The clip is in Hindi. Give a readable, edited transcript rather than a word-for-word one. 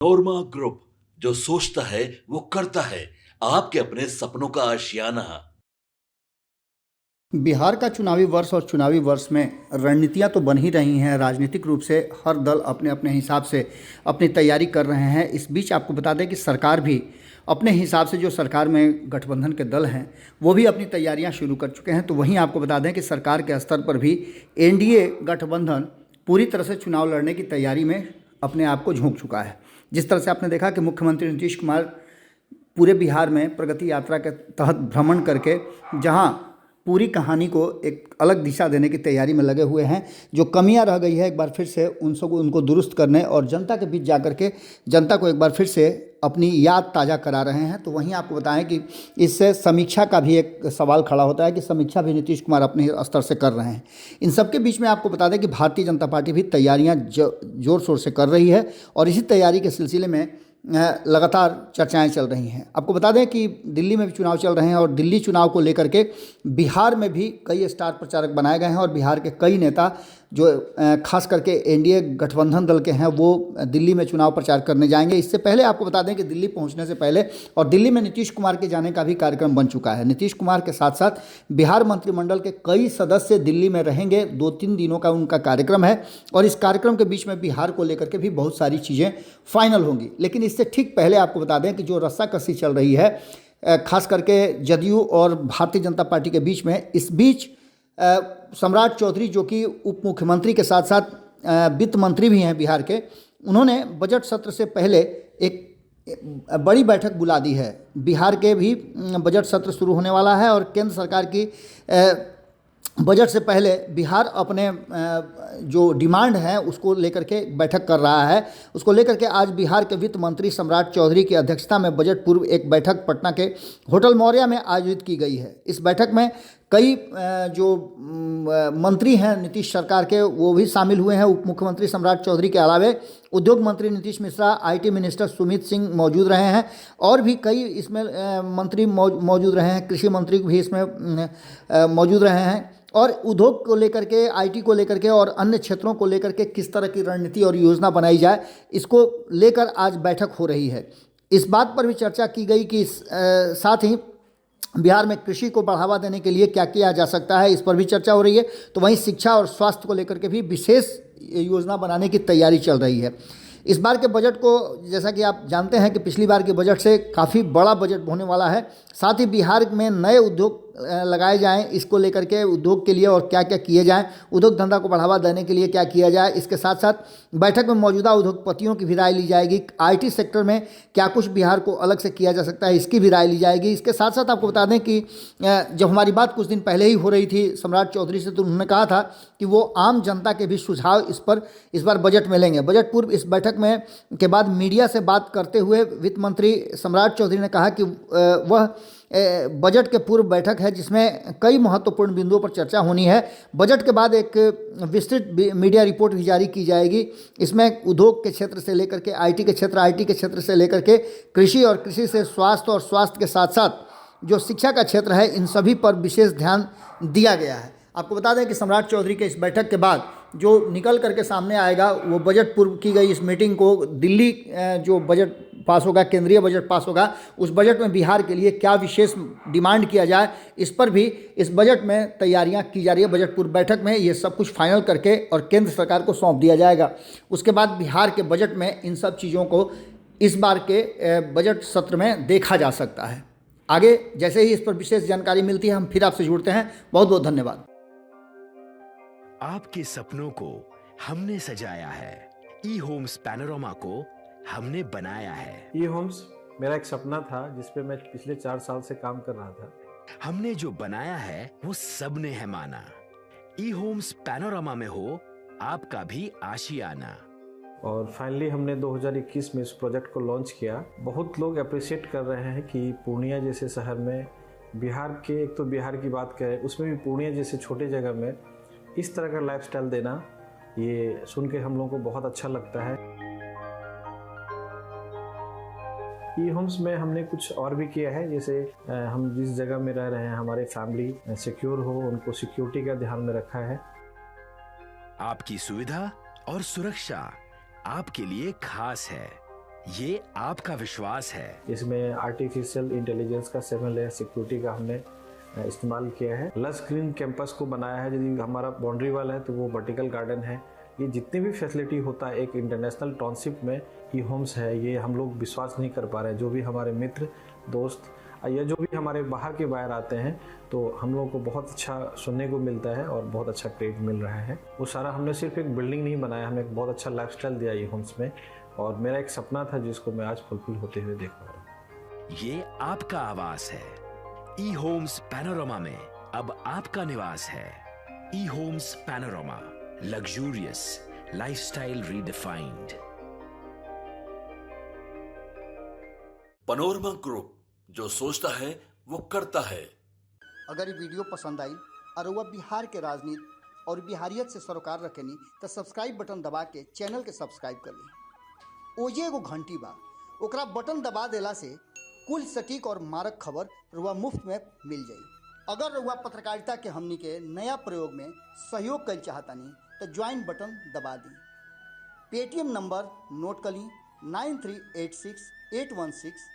नोरमा ग्रुप, जो सोचता है वो करता है। आपके अपने सपनों का आशियाना। बिहार का चुनावी वर्ष और चुनावी वर्ष में रणनीतियां तो बन ही रही हैं। राजनीतिक रूप से हर दल अपने अपने हिसाब से अपनी तैयारी कर रहे हैं। इस बीच आपको बता दें कि सरकार भी अपने हिसाब से, जो सरकार में गठबंधन के दल हैं वो भी अपनी तैयारियां शुरू कर चुके हैं। तो वहीं आपको बता दें कि सरकार के स्तर पर भी एनडीए गठबंधन पूरी तरह से चुनाव लड़ने की तैयारी में अपने आप को झोंक चुका है। जिस तरह से आपने देखा कि मुख्यमंत्री नीतीश कुमार पूरे बिहार में प्रगति यात्रा के तहत भ्रमण करके जहां पूरी कहानी को एक अलग दिशा देने की तैयारी में लगे हुए हैं। जो कमियां रह गई है एक बार फिर से उनको दुरुस्त करने और जनता के बीच जाकर के जनता को एक बार फिर से अपनी याद ताज़ा करा रहे हैं। तो वहीं आपको बताएं कि इससे समीक्षा का भी एक सवाल खड़ा होता है कि समीक्षा भी नीतीश कुमार अपने स्तर से कर रहे हैं। इन सबके बीच में आपको बता दें कि भारतीय जनता पार्टी भी तैयारियां जोर शोर से कर रही है और इसी तैयारी के सिलसिले में लगातार चर्चाएं चल रही हैं। आपको बता दें कि दिल्ली में भी चुनाव चल रहे हैं और दिल्ली चुनाव को लेकर के बिहार में भी कई स्टार प्रचारक बनाए गए हैं और बिहार के कई नेता जो खास करके एनडीए गठबंधन दल के हैं वो दिल्ली में चुनाव प्रचार करने जाएंगे। इससे पहले आपको बता दें कि दिल्ली पहुंचने से पहले और दिल्ली में नीतीश कुमार के जाने का भी कार्यक्रम बन चुका है। नीतीश कुमार के साथ साथ बिहार मंत्रिमंडल के कई सदस्य दिल्ली में रहेंगे। 2-3 दिनों का उनका कार्यक्रम है और इस कार्यक्रम के बीच में बिहार को लेकर के भी बहुत सारी चीज़ें फाइनल होंगी। लेकिन इससे ठीक पहले आपको बता दें कि जो रस्साकसी चल रही है खास करके जदयू और भारतीय जनता पार्टी के बीच में, इस बीच सम्राट चौधरी जो कि उप मुख्यमंत्री के साथ साथ वित्त मंत्री भी हैं बिहार के, उन्होंने बजट सत्र से पहले एक बड़ी बैठक बुला दी है। बिहार के भी बजट सत्र शुरू होने वाला है और केंद्र सरकार की बजट से पहले बिहार अपने जो डिमांड है उसको लेकर के बैठक कर रहा है। उसको लेकर के आज बिहार के वित्त मंत्री सम्राट चौधरी की अध्यक्षता में बजट पूर्व एक बैठक पटना के होटल मौर्या में आयोजित की गई है। इस बैठक में कई जो मंत्री हैं नीतीश सरकार के वो भी शामिल हुए हैं। उप मुख्यमंत्री सम्राट चौधरी के अलावे उद्योग मंत्री नीतीश मिश्रा, आईटी मिनिस्टर सुमित सिंह मौजूद रहे हैं और भी कई इसमें मंत्री मौजूद रहे हैं। कृषि मंत्री भी इसमें मौजूद रहे हैं और उद्योग को लेकर के, आईटी को लेकर के और अन्य क्षेत्रों को लेकर के किस तरह की रणनीति और योजना बनाई जाए, इसको लेकर आज बैठक हो रही है। इस बात पर भी चर्चा की गई कि साथ ही बिहार में कृषि को बढ़ावा देने के लिए क्या किया जा सकता है, इस पर भी चर्चा हो रही है। तो वहीं शिक्षा और स्वास्थ्य को लेकर के भी विशेष योजना बनाने की तैयारी चल रही है। इस बार के बजट को, जैसा कि आप जानते हैं कि पिछली बार के बजट से काफ़ी बड़ा बजट होने वाला है। साथ ही बिहार में नए उद्योग लगाए जाएं, इसको लेकर के उद्योग के लिए और क्या क्या किए जाएं, उद्योग धंधा को बढ़ावा देने के लिए क्या किया जाए। इसके साथ साथ बैठक में मौजूदा उद्योगपतियों की भी राय ली जाएगी। आईटी सेक्टर में क्या कुछ बिहार को अलग से किया जा सकता है, इसकी भी राय ली जाएगी। इसके साथ साथ आपको बता दें कि जब हमारी बात कुछ दिन पहले ही हो रही थी सम्राट चौधरी से, तो उन्होंने कहा था कि वो आम जनता के भी सुझाव इस बार बजट में लेंगे। बजट पूर्व इस बैठक में के बाद मीडिया से बात करते हुए वित्त मंत्री सम्राट चौधरी ने कहा कि वह बजट के पूर्व बैठक है जिसमें कई महत्वपूर्ण बिंदुओं पर चर्चा होनी है। बजट के बाद एक विस्तृत मीडिया रिपोर्ट भी जारी की जाएगी। इसमें उद्योग के क्षेत्र से लेकर के आईटी के क्षेत्र से लेकर के कृषि और कृषि से स्वास्थ्य और स्वास्थ्य के साथ साथ जो शिक्षा का क्षेत्र है, इन सभी पर विशेष ध्यान दिया गया है। आपको बता दें कि सम्राट चौधरी के इस बैठक के बाद जो निकल करके सामने आएगा वो बजट पूर्व की गई इस मीटिंग को दिल्ली जो बजट पास होगा, केंद्रीय बजट पास होगा, उस बजट में बिहार के लिए क्या विशेष डिमांड किया जाए, इस पर भी इस बजट में तैयारियां की जा रही है। बजट पूर्व बैठक में ये सब कुछ फाइनल करके और केंद्र सरकार को सौंप दिया जाएगा। उसके बाद बिहार के बजट में इन सब चीज़ों को इस बार के बजट सत्र में देखा जा सकता है। आगे जैसे ही इस पर विशेष जानकारी मिलती है हम फिर आपसे जुड़ते हैं। बहुत बहुत धन्यवाद। आपके सपनों को हमने सजाया है, ई होम्स पैनोरामा को हमने बनाया है। ई होम्स मेरा एक सपना था जिस पे मैं पिछले 4 साल से काम कर रहा था। हमने जो बनाया है वो सबने है माना। ई होम्स पैनोरामा में हो आपका भी आशियाना। और फाइनली हमने 2021 में इस प्रोजेक्ट को लॉन्च किया। बहुत लोग अप्रिशिएट कर रहे हैं कि पूर्णिया जैसे शहर में, बिहार के, एक तो बिहार की बात करें उसमें भी पूर्णिया जैसे छोटे जगह में इस तरह का लाइफस्टाइल देना, ये सुन के हम लोगों को बहुत अच्छा लगता है। ई होम्स में हमने कुछ और भी किया है, जैसे हम जिस जगह में रह रहे हैं हमारे फैमिली सिक्योर हो, उनको सिक्योरिटी का ध्यान में रखा है। आपकी सुविधा और सुरक्षा आपके लिए खास है। ये आपका विश्वास है। इसमें आर्टिफिशियल इंटेलिजेंस का 7 लेयर सिक्योरिटी का हमने इस्तेमाल किया है। लस ग्रीन कैंपस को बनाया है। यदि हमारा बाउंड्री वाल है तो वो वर्टिकल गार्डन है। ये जितनी भी फैसिलिटी होता है एक इंटरनेशनल टाउनशिप में ई होम्स है, ये हम लोग विश्वास नहीं कर पा रहे हैं। जो भी हमारे मित्र दोस्त या जो भी हमारे बाहर के बाहर आते हैं तो हम लोगों को बहुत अच्छा सुनने को मिलता है और बहुत अच्छा क्रेडिट मिल रहा है। वो सारा हमने सिर्फ एक बिल्डिंग नहीं बनाया, हमें एक बहुत अच्छा लाइफस्टाइल दिया ई होम्स में, और मेरा एक सपना था जिसको मैं आज फुलफिल होते हुए देख पा रहा हूँ। ये आपका आवास है। ई होम्स पैनोरामा में अब आपका निवास है। E Homes Panorama, luxurious lifestyle redefined. Panorama Group, जो सोचता है वो करता है। अगर ये वीडियो पसंद आई और वह बिहार के राजनीति और बिहारियत से सरोकार रखेनी तो सब्सक्राइब बटन दबा के चैनल के सब्सक्राइब कर ली। ओजे एगो घंटी बा, ओकरा बटन दबा देला से कुल सटीक और मारक खबर रुआ मुफ्त में मिल जाई। अगर रुआ पत्रकारिता के हमनी के नया प्रयोग में सहयोग कर चाहतानी तो ज्वाइन बटन दबा दी। पेटीएम नंबर नोट कर ली 9386 816